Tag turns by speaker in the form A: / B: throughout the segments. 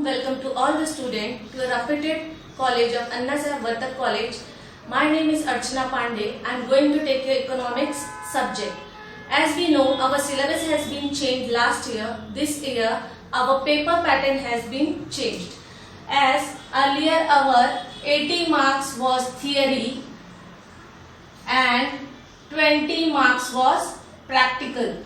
A: welcome to all the students to the reputed college of Anna Saheb Vartak College. My name is Archana Pandey. I am going to take your economics subject. As we know, our syllabus has been changed last year. This year, our paper pattern has been changed. As earlier, our 80 marks was theory and 20 marks was practical.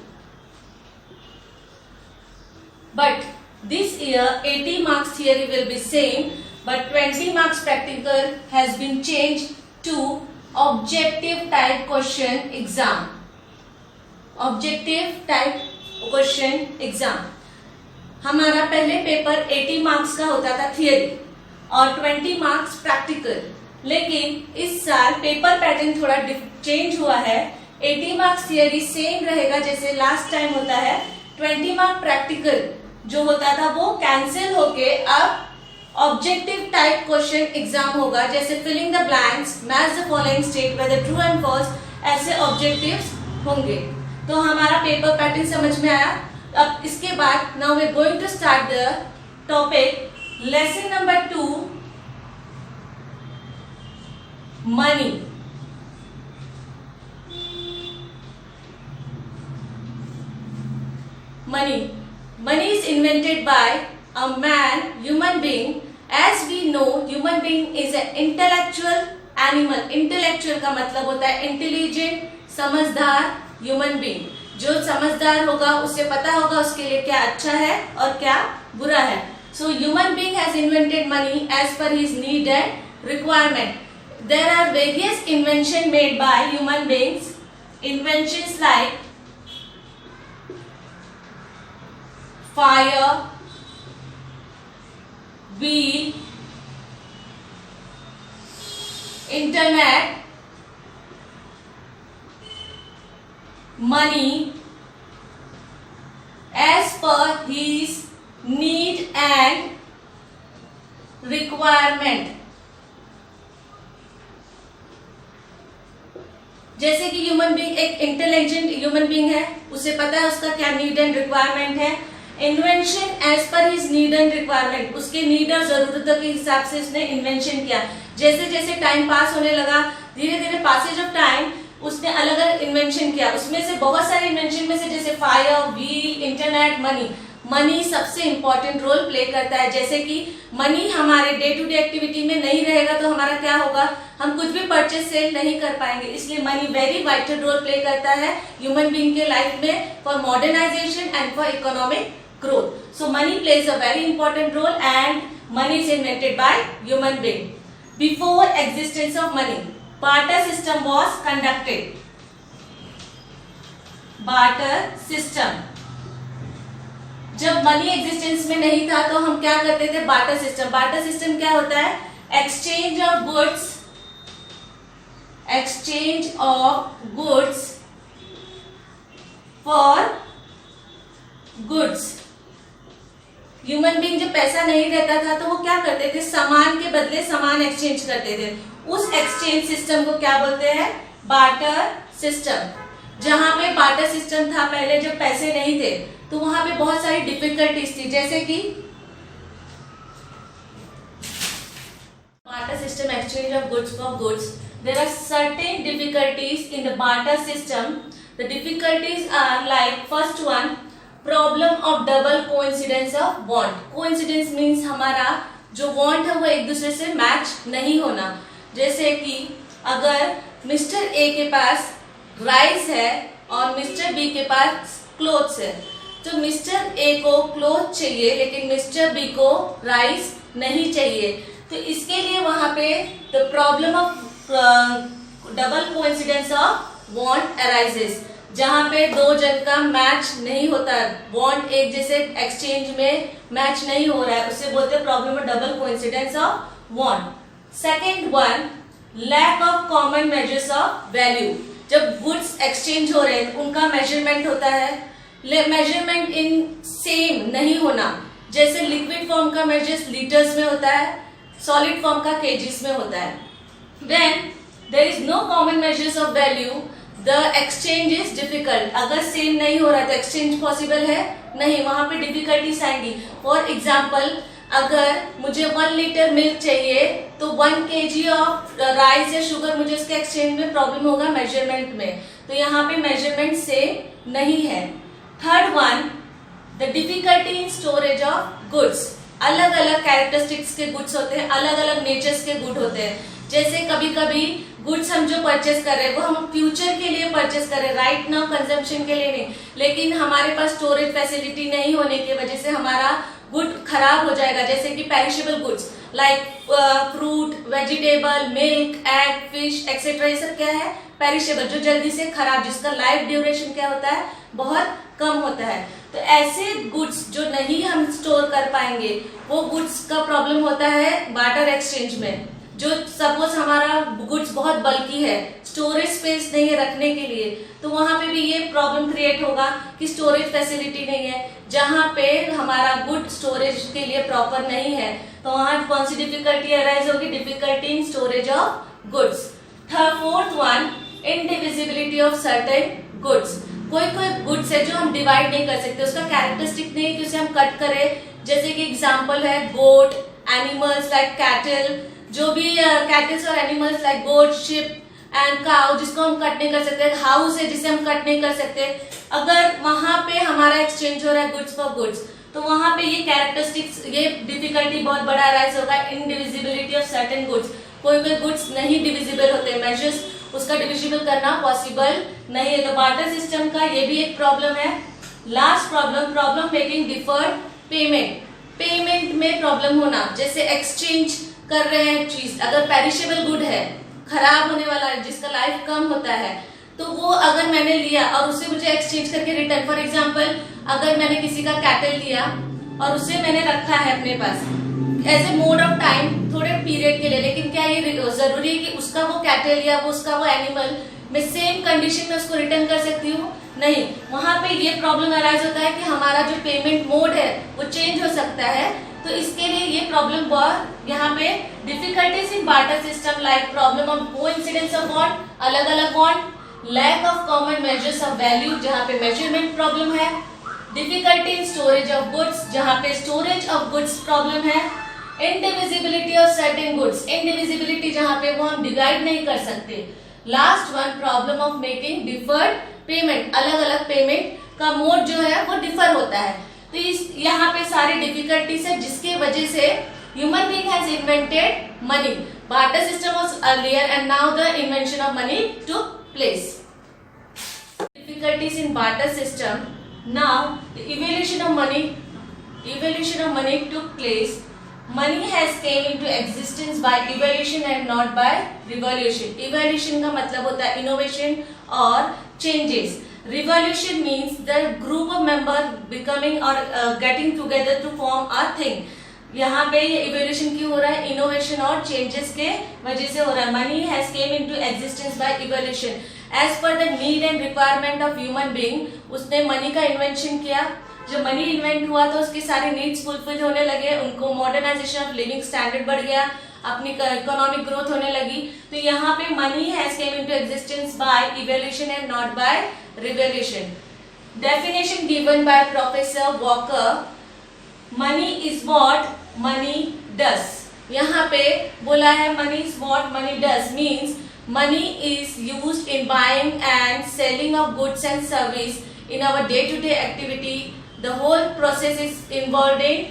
A: But this year 80 marks theory will be same, but 20 marks practical has been changed to objective type question exam. Objective type question exam. हमारा पहले paper 80 marks का होता था theory और 20 marks practical, लेकिन इस साल paper pattern थोड़ा चेंज हुआ है. 80 मार्क्स थियरी सेम रहेगा जैसे लास्ट टाइम होता है. 20 मार्क प्रैक्टिकल जो होता था वो कैंसिल होके अब ऑब्जेक्टिव टाइप क्वेश्चन एग्जाम होगा, जैसे filling the blanks, match the following state whether true and false, ऐसे ऑब्जेक्टिव्स होंगे. तो हमारा पेपर पैटर्न समझ में आया. अब इसके बाद now we are going to start the topic lesson number 2 money. Money is invented by a man, human being. As we know, human being is an intellectual animal. Intellectual का मतलब होता है intelligent, समझदार human being. जो समझदार होगा उससे पता होगा उसके लिए क्या अच्छा है और क्या बुरा है. So human being has invented money as per his need and requirement. There are various inventions made by human beings. Inventions like fire, wheel, internet, money as per his need and requirement. जैसे कि human being एक intelligent human being है, उसे पता है उसका क्या need and requirement है. Invention as per his need and requirement, उसके नीड और जरूरतों के हिसाब से उसने इन्वेंशन किया. जैसे जैसे टाइम पास होने लगा, धीरे धीरे पासेज ऑफ टाइम उसने अलग अलग इन्वेंशन किया. उसमें से बहुत सारे इन्वेंशन में से जैसे फायर, व्हील, इंटरनेट, मनी सबसे इंपॉर्टेंट रोल प्ले करता है. जैसे कि मनी हमारे डे टू डे एक्टिविटी में नहीं रहेगा तो हमारा क्या होगा, हम कुछ भी परचेज सेल नहीं कर पाएंगे. इसलिए money very vital role play करता है ह्यूमन बीइंग के लाइफ में for modernisation and for economic growth. So money plays a very important role and money is invented by human being. Before existence of money, barter system was conducted. Barter system. जब money existence में नहीं था तो हम क्या करते थे, barter system. Barter system क्या होता है, exchange of goods, exchange of goods for goods. Human being जब पैसा नहीं रहता था तो वो क्या करते थे, सामान के बदले सामान एक्सचेंज करते थे. उस एक्सचेंज सिस्टम को क्या बोलते हैं, बार्टर सिस्टम. जहां पे बार्टर सिस्टम था पहले जब पैसे नहीं थे तो वहां पे बहुत सारी डिफिकल्टीज थी. जैसे कि barter system, exchange of goods for goods, there are certain difficulties in the barter system. The difficulties are like first one, problem of double coincidence of want. Coincidence means हमारा जो वांट है वो एक दूसरे से मैच नहीं होना. जैसे कि अगर मिस्टर ए के पास राइस है और मिस्टर बी के पास क्लोथ्स है, तो मिस्टर ए को क्लोथ चाहिए लेकिन मिस्टर बी को राइस नहीं चाहिए. तो इसके लिए वहां पे the problem of double coincidence of want arises. जहां पे दो जन का मैच नहीं होता, वांट एक जैसे एक्सचेंज में मैच नहीं हो रहा है, उससे बोलते हैं problem of double coincidence of want. Second one, lack of common measures of value. जब गुड्स एक्सचेंज हो रहे हैं उनका मेजरमेंट होता है, मेजरमेंट इन सेम नहीं होना. जैसे लिक्विड फॉर्म का मेजर्स लीटर्स में होता है, सॉलिड फॉर्म का केजीस में होता है. When there is no common measures of value, the exchange is difficult. अगर सेम नहीं हो रहा तो एक्सचेंज पॉसिबल है नहीं, वहां पे डिफिकल्टीज आएंगी. फॉर एग्जाम्पल अगर मुझे 1 लीटर मिल्क चाहिए तो 1 kg ऑफ राइस या शुगर मुझे उसके एक्सचेंज में प्रॉब्लम होगा मेजरमेंट में, तो यहाँ पे मेजरमेंट से नहीं है। Third one, the difficulty in storage of goods. अलग अलग कैरेक्टरिस्टिक्स के गुड्स होते हैं, अलग अलग नेचर्स के गुड होते हैं। जैसे कभी कभी गुड्स हम जो परचेस कर रहे हैं वो हम फ्यूचर के लिए परचेस कर रहे हैं, राइट नाउ कंजम्पशन के लिए नहीं, लेकिन हमारे पास स्टोरेज फैसिलिटी नहीं होने की वजह से हमारा गुड खराब हो जाएगा। जैसे कि perishable goods like fruit, vegetable, milk, egg, fish etcetera, ये सब क्या है? पेरिशेबल, जो जल्दी से खराब, जिसका लाइफ ड्यूरेशन क्या होता है? बहुत कम होता है। तो ऐसे गुड्स जो नहीं हम स्टोर कर पाएंगे वो गुड्स का प्रॉब्लम होता है बार्टर एक्सचेंज में। जो सपोज हमारा गुड्स बहुत बल्की है, स्टोरेज स्पेस नहीं है रखने के लिए, तो वहां पे भी ये प्रॉब्लम क्रिएट होगा कि स्टोरेज फैसिलिटी नहीं है। जहां पे हमारा गुड स्टोरेज के लिए प्रॉपर नहीं है तो वहां कौन सी डिफिकल्टी अराइज होगी? Difficulty in storage of goods. Fourth one, indivisibility of certain goods. कोई गुड्स है जो हम डिवाइड नहीं कर सकते, उसका कैरेक्टरिस्टिक नहीं है कि उसे हम कट करें। जैसे कि एग्जांपल है गोट, एनिमल्स लाइक कैटल, जो भी कैटल्स और animals like goat, sheep and cow, जिसको हम कट नहीं कर सकते। हाउस है जिसे हम कट नहीं कर सकते। अगर वहां पे हमारा एक्सचेंज हो रहा है गुड्स फॉर गुड्स, तो वहां पे ये कैरेक्टरिस्टिक्स, ये डिफिकल्टी बहुत बड़ा अराइज होगा, इनडिविजिबिलिटी ऑफ सर्टेन गुड्स। कोई कोई गुड्स नहीं डिविजिबल होते, मेजर्स उसका डिविजिबल करना पॉसिबल नहीं है। तो बार्टर सिस्टम का ये भी एक प्रॉब्लम है। Last problem, problem making deferred payment. Payment में प्रॉब्लम होना, जैसे एक्सचेंज कर रहे हैं चीज, अगर पेरिशेबल गुड है, खराब होने वाला है, जिसका लाइफ कम होता है, तो वो अगर मैंने लिया और उसे मुझे एक्सचेंज करके रिटर्न, फॉर एग्जांपल अगर मैंने किसी का कैटल लिया और उसे मैंने रखा है अपने पास as a mode of time थोड़े पीरियड के लिए, लेकिन क्या ये जरूरी है कि उसका वो कैटल या वो उसका वो एनिमल मैं सेम कंडीशन में उसको रिटर्न कर सकती हूँ? नहीं। वहां पे ये प्रॉब्लम अराइज होता है कि हमारा जो पेमेंट मोड है वो चेंज हो सकता है, तो इसके लिए ये प्रॉब्लम बहुत यहाँ पे difficulties in barter system like problem of coincidence of bond, अलग अलग bond, lack of common measures of value, जहाँ पे मेजरमेंट प्रॉब्लम है, difficulty in storage of goods, जहाँ पे स्टोरेज ऑफ गुड्स प्रॉब्लम है, indivisibility of certain goods, indivisibility जहाँ पे वो हम डिवाइड नहीं कर सकते। Last one, problem of making deferred payment, अलग अलग पेमेंट का मोड जो है वो डिफर होता है। तो इस यहाँ पे सारी डिफिकल्टीज है जिसके वजह से human being has invented money. Barter system was earlier and now the invention of money took place. Difficulties in barter system. Now the evolution of money took place. Money has came into existence by evolution and not by revolution. Evolution का मतलब होता है innovation और changes. Revolution means the group of members becoming or getting together to form a thing. यहाँ पे ये evolution क्यों हो रहा है? innovation और changes के वजह से हो रहा है। Money has came into existence by evolution. As per the need and requirement of human being, उसने मनी का इन्वेंशन किया। जब मनी इन्वेंट हुआ तो उसकी सारी नीड्स फुलफिल होने लगे, उनको मॉडर्नाइजेशन ऑफ लिविंग स्टैंडर्ड बढ़ गया, अपनी इकोनॉमिक ग्रोथ होने लगी। तो यहाँ पे money has came into existence by evolution and not by revolution. Definition given by professor Walker, money is what money does. यहाँ पे बोला है money is what money does means money is used in buying and selling of goods and service in our day-to-day activity. The whole process is involved in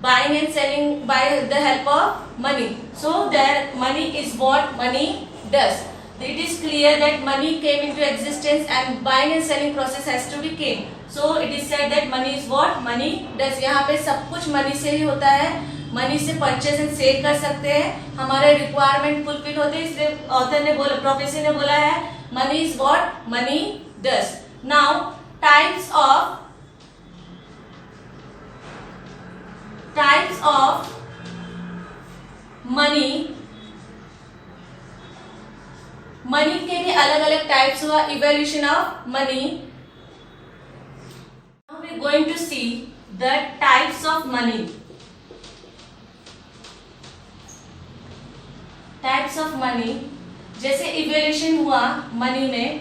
A: buying and selling by the help of money. So that money is what money does. It is clear that money came into existence and buying and selling process has to be came. So it is said that money is what money does. यहाँ पे सब कुछ money से ही होता है। Money से purchase and cell कर सकते हैं, हमारे रिक्वायरमेंट फुलफिल होते हैं। इसलिए ऑथर ने बोला, प्रोफेसर ने बोला है money is what money does. Now types of money के भी अलग अलग टाइप्स हुआ। Evolution of money. Now we are going to see the types of money. Types of money, जैसे इवोल्यूशन हुआ मनी में,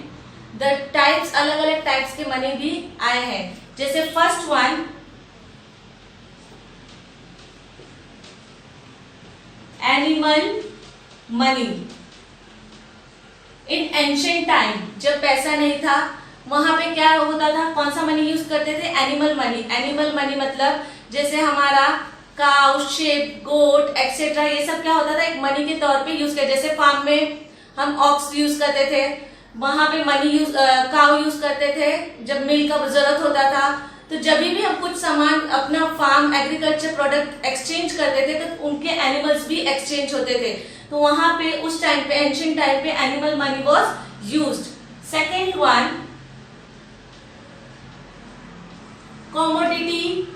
A: द टाइप्स अलग अलग टाइप्स के मनी भी आए हैं। जैसे first one animal money. In ancient time जब पैसा नहीं था वहां पे क्या होता था, कौन सा मनी यूज करते थे, एनिमल मनी। एनिमल मनी मतलब जैसे हमारा काउ, शेप, गोट एक्सेट्रा, ये सब क्या होता था एक मनी के तौर पे यूज करते। जैसे फार्म में हम ऑक्स यूज करते थे, वहां पे मनी यूज काउ यूज करते थे जब मिल्क का जरूरत होता था। तो जब भी हम कुछ सामान अपना फार्म एग्रीकल्चर प्रोडक्ट एक्सचेंज करते थे तो उनके एनिमल्स भी एक्सचेंज होते थे। तो वहां पे उस टाइम पे एंशिएंट टाइम पे animal money was used. Second one, commodity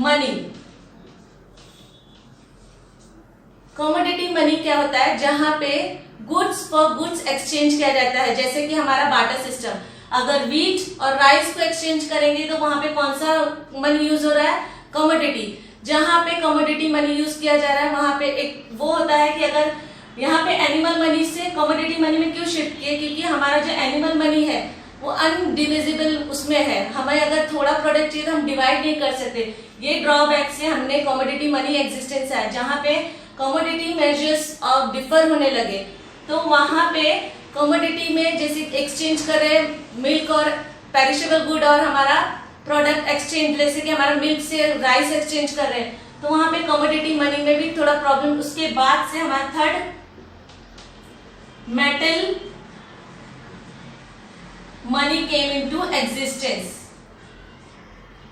A: money. Commodity money क्या होता है, जहां पे गुड्स फॉर गुड्स एक्सचेंज किया जाता है। जैसे कि हमारा बार्टर सिस्टम, अगर व्हीट और राइस को एक्सचेंज करेंगे तो वहां पे कौन सा मनी यूज हो रहा है, कमोडिटी। जहां पे कमोडिटी मनी यूज किया जा रहा है वहां पे एक वो होता है कि अगर यहाँ पे एनिमल मनी से कमोडिटी मनी में क्यों शिफ्ट किए, क्योंकि हमारा जो एनिमल मनी है वो अनडिविजिबल उसमें है। हमें अगर थोड़ा प्रोडक्ट चाहिए तो हम डिवाइड नहीं कर सकते। ये ड्रॉबैक से हमने कमोडिटी मनी एग्जिस्टेंस है, जहां पे कमोडिटी मेजर्स ऑफ डिफर होने लगे। तो वहां पे कमोडिटी में जैसे एक्सचेंज कर रहे मिल्क और पेरिशेबल गुड और हमारा प्रोडक्ट एक्सचेंज, जैसे कि हमारा मिल्क से राइस एक्सचेंज कर रहे हैं, तो वहां पे कमोडिटी मनी में भी थोड़ा प्रॉब्लम। उसके बाद से हमारा third, metal money came into existence.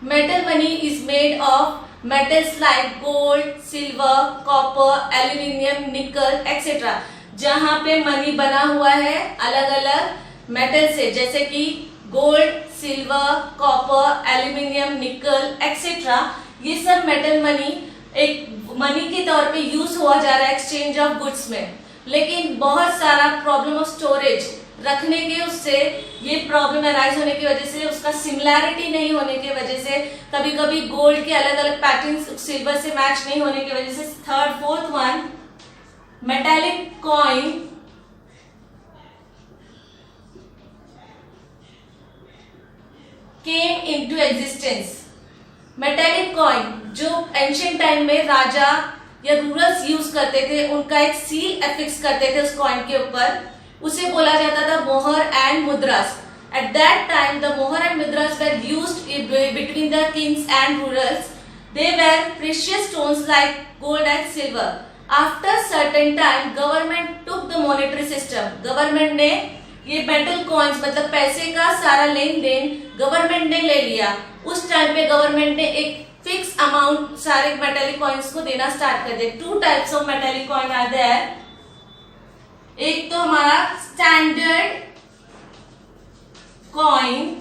A: Metal money is made of metals like gold, silver, copper, aluminium, nickel, etc. जहां पे मनी बना हुआ है अलग अलग मेटल से, जैसे कि गोल्ड, सिल्वर, कॉपर, एल्यूमिनियम, निकल एक्सेट्रा। ये सब मेटल मनी एक मनी के तौर पे यूज हुआ जा रहा है एक्सचेंज ऑफ गुड्स में। लेकिन बहुत सारा प्रॉब्लम ऑफ स्टोरेज रखने के, उससे ये प्रॉब्लम अराइज होने की वजह से, उसका सिमिलैरिटी नहीं होने की वजह से, कभी कभी गोल्ड के अलग अलग पैटर्न्स सिल्वर से मैच नहीं होने की वजह से। Third, fourth one, metallic coin केम इनटू एग्जिस्टेंस। मेटालिक कॉइन जो एंशिएंट टाइम में राजा या रूलर्स यूज करते थे, उनका एक सील एफिक्स करते थे उस कॉइन के ऊपर, उसे बोला जाता था मोहर and मुद्रास। At that time the मोहर and मुद्रास were used between the Kings and rulers. They were precious stones like gold and silver. After certain time government took the monetary system. Government ने ये मेटल कॉइन्स मतलब पैसे का सारा लेन then government ने ले लिया। उस टाइम पे गवर्नमेंट ने एक फिक्स अमाउंट सारे मेटालिक कॉइन्स को देना स्टार्ट कर दिया। Two types of metallic coin are there. एक तो हमारा स्टैंडर्ड कॉइन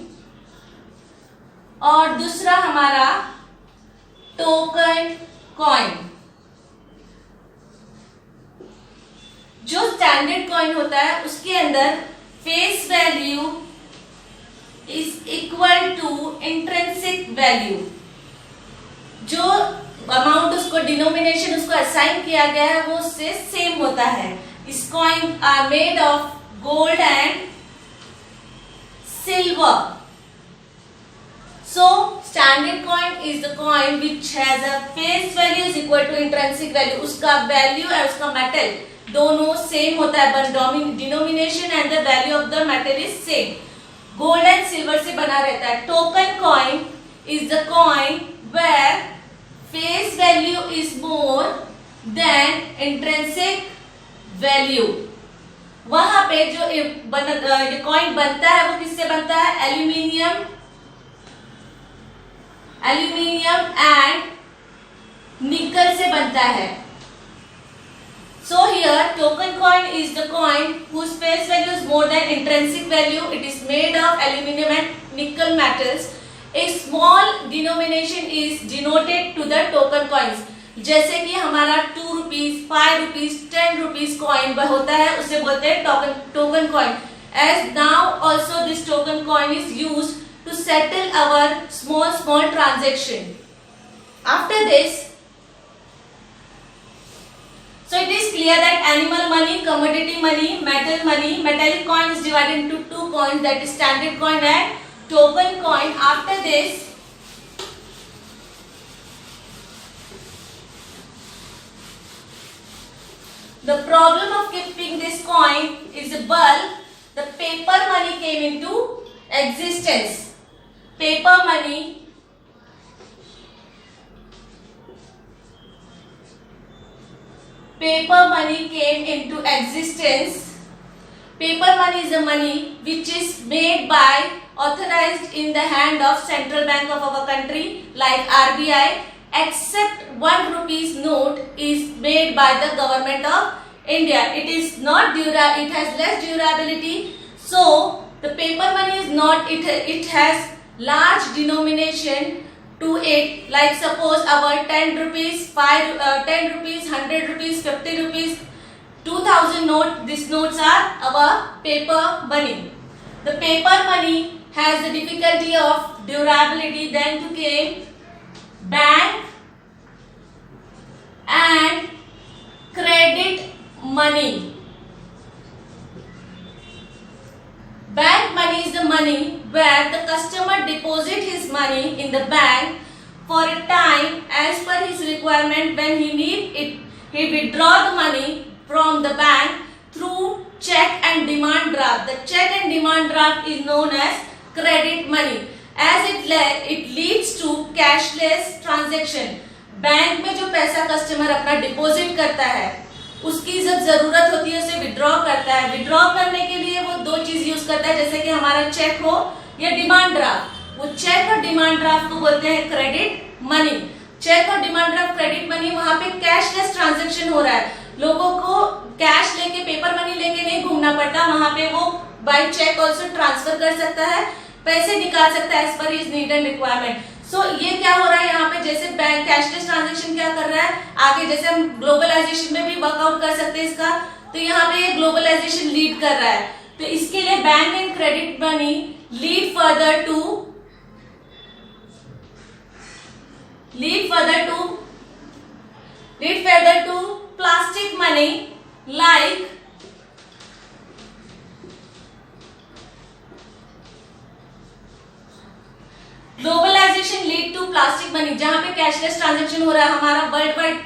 A: और दूसरा हमारा टोकन कॉइन। जो स्टैंडर्ड कॉइन होता है उसके अंदर face value is equal to intrinsic value. जो अमाउंट उसको डिनोमिनेशन उसको असाइन किया गया है वो उससे सेम होता है। These coins are made of gold and silver. So standard coin is the coin which has a face value is equal to intrinsic value. उसका value और उसका metal दोनों same होता है, but denomination and the value of the metal is same. Gold and silver से बना रहता है। Token coin is the coin where face value is more than intrinsic value. वहां पे जो ये कॉइन बनता है वो किससे बनता है, एल्यूमिनियम एंड निकल से बनता है। So here token coin is the coin whose face value is more than intrinsic value. It is made of aluminum and nickel metals. A small denomination is denoted to the token coins. जैसे कि हमारा 2 rupees, 5 rupees, 10 rupees coin होता है, उसे बोलते हैं token coin. As now also this token coin is used to settle our small transaction. After this, so it is clear that animal money, commodity money, metal money, metallic coin is divided into two coins, that is standard coin and token coin. After this, The problem of keeping this coin is a bulk. The paper money came into existence. Paper money came into existence. Paper money is a money which is made by authorized in the hand of Central Bank of our country like RBI, except 1 rupees note is made by the government of India. It is not it has less durability. So the paper money is not, it has large denomination to it, like suppose our 10 rupees, 10 rupees, 100 rupees, 50 rupees, 2000 note, these notes are our paper money. The paper money has the difficulty of durability. Then came bank and credit money. Bank money is the money where the customer deposit his money in the bank for a time as per his requirement. When he need it, he withdraw the money from the bank through check and demand draft. The check and demand draft is known as credit money, as it leads to cashless transaction. Bank में जो पैसा customer अपना deposit करता है, उसकी जब जरूरत होती है उसे विड्रॉ करता है. विड्रॉ करने के लिए वो 2 चीज यूज करता है, जैसे कि हमारा चेक हो या डिमांड ड्राफ्ट. वो चेक और डिमांड ड्राफ्ट को बोलते हैं क्रेडिट मनी. चेक और डिमांड ड्राफ्ट क्रेडिट मनी, वहां पे कैशलेस ट्रांजेक्शन हो रहा है. लोगों को कैश लेके, पेपर मनी लेके नहीं घूमना पड़ता. वहां पे वो बाय चेक ऑल्सो ट्रांसफर कर सकता है, पैसे निकाल सकता है as per his need and requirement. So ये क्या हो रहा है यहाँ पे, जैसे बैंक कैशलेस ट्रांजेक्शन क्या कर रहा है आगे, जैसे हम ग्लोबलाइजेशन में भी वर्कआउट कर सकते हैं इसका, तो यहाँ पे ये ग्लोबलाइजेशन लीड कर रहा है. तो इसके लिए bank and credit money lead further to plastic money like globalisation lead to plastic money. जहां पे कैशलेस ट्रांजैक्शन हो रहा है, हमारा वर्ल्ड वाइड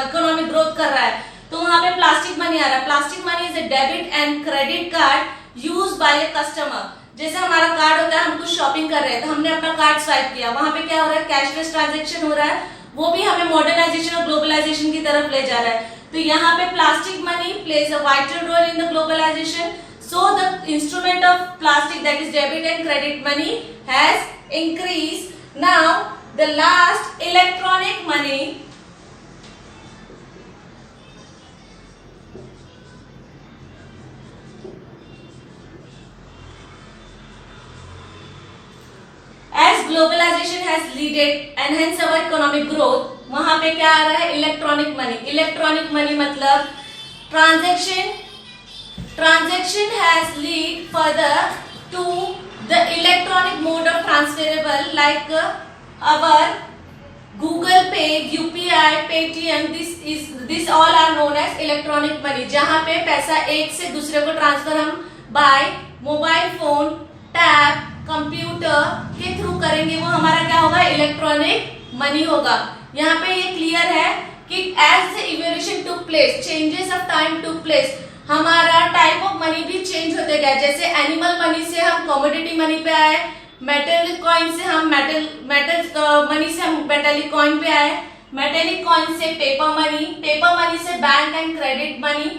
A: इकोनॉमिक ग्रोथ कर रहा है, तो वहां पे प्लास्टिक मनी आ रहा है. Plastic money is a debit and credit card used by a customer. जैसे हमारा कार्ड होता है, हम कुछ शॉपिंग कर रहे हैं तो हमने अपना कार्ड स्वाइप किया, वहां पे क्या हो रहा है, कैशलेस ट्रांजैक्शन हो रहा है. वो भी हमें मॉडर्नाइजेशन और ग्लोबलाइजेशन की तरफ ले जा रहा है. तो यहाँ पे plastic money plays a vital role in the globalisation. So the instrument of plastic, that is debit and credit money, has increased. Now the last, electronic money. As globalization has leaded and hence our economic growth, वहां पे क्या आ रहा है, electronic money. Electronic money मतलब transaction has lead further to the electronic mode of transferable, like our Google Pay, UPI, Paytm. This all are known as electronic money. जहाँ पे पैसा एक से दूसरे को ट्रांसफर हम by mobile phone, tab, computer के थ्रू करेंगे, वो हमारा क्या होगा, इलेक्ट्रॉनिक मनी होगा. यहाँ पे ये क्लियर है कि as the evolution took place, changes of time took place, हमारा टाइप ऑफ मनी भी चेंज होते गया. जैसे एनिमल मनी से हम कमोडिटी मनी पे आए, मेटेलिक कॉइन से हम मेटल मनी से हम मेटेलिक कॉइन पे आए, मेटेलिक कॉइन से पेपर मनी से bank and credit money.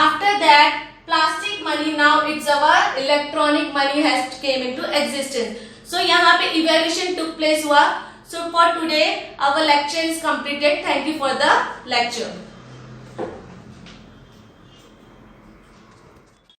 A: After that plastic money, now it's our electronic money has came into existence. So यहाँ पे इवोल्यूशन टुक प्लेस हुआ. So for today our lecture is completed. Thank you for the lecture.